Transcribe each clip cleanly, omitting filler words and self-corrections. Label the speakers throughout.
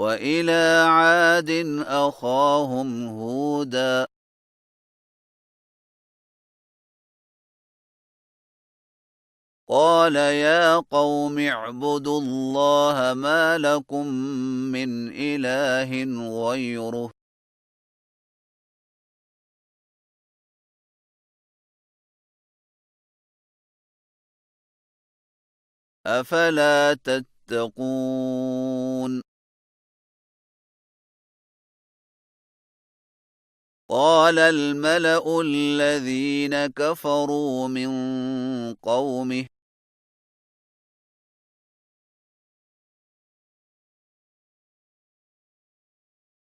Speaker 1: وإلى عاد أخاهم هودا قال يا قوم اعبدوا الله ما لكم من إله غيره أفلا تتقون قال الملأ الذين كفروا من قومه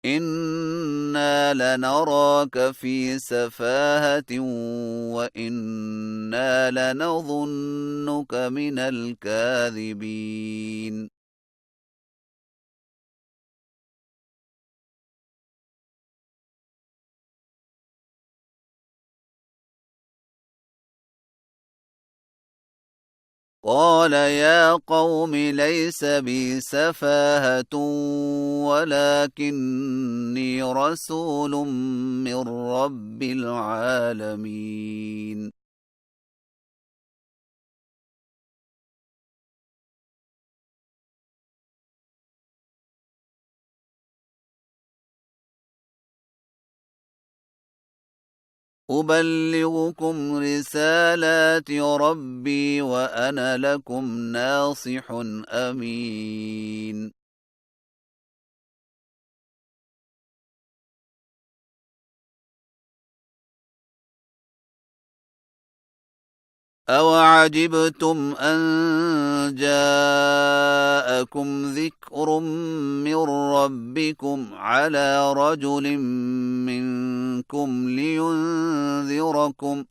Speaker 1: إنا لنراك في سفاهة وإنا لنظنك من الكاذبين قال يا قوم ليس بي سفاهة ولكني رسول من رب العالمين أبلغكم رسالات ربي وأنا لكم ناصح أمين أوعجبتم أن جاءكم ذكر من ربكم على رجل منكم لينذركم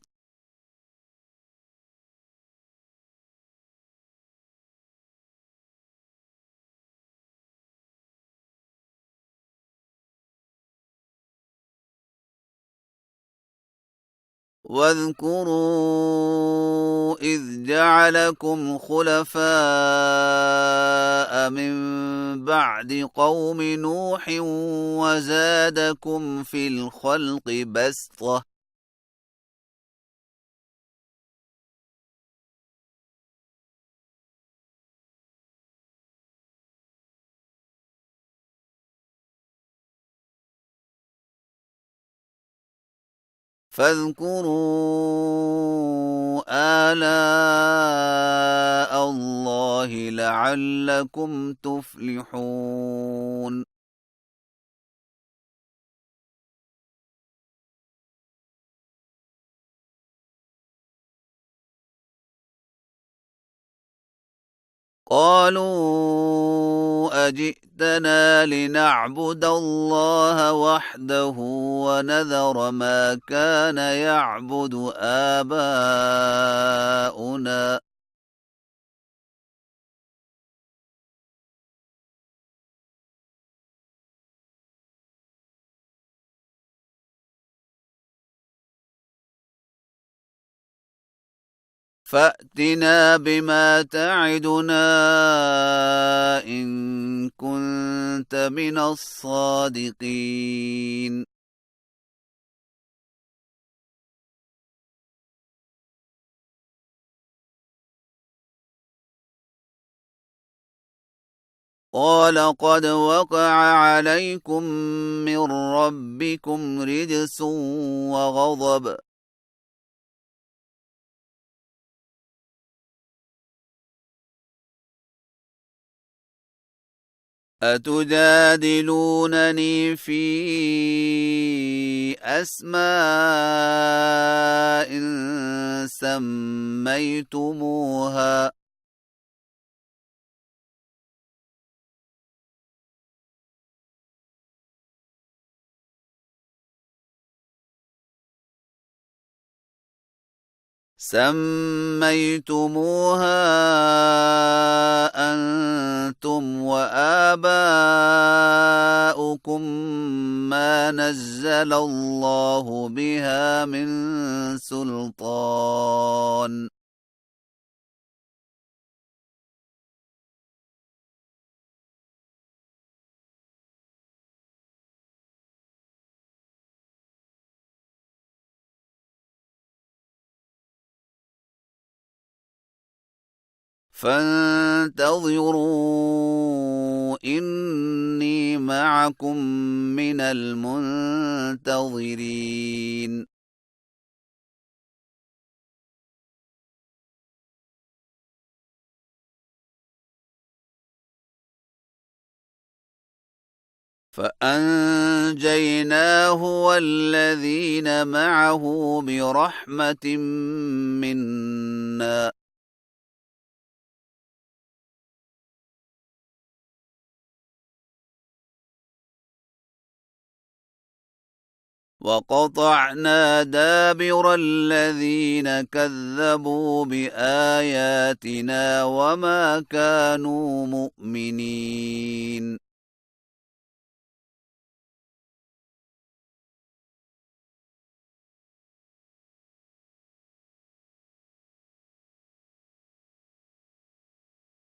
Speaker 1: واذكروا إذ جعلكم خلفاء من بعد قوم نوح وزادكم في الخلق بسطة فاذكروا آلاء الله لعلكم تفلحون قالوا أجئتنا لنعبد الله وحده ونذر ما كان يعبد آباؤنا فأتنا بما تعدنا إن كنت من الصادقين قال قد وقع عليكم من ربكم رجس وغضب أتجادلونني في أسماء سميتموها أنتم وآباؤكم ما نزل الله بها من سلطان فانتظروا إني معكم من المنتظرين فأنجيناه والذين معه برحمة منا وقطعنا دابر الذين كذبوا بآياتنا وما كانوا مؤمنين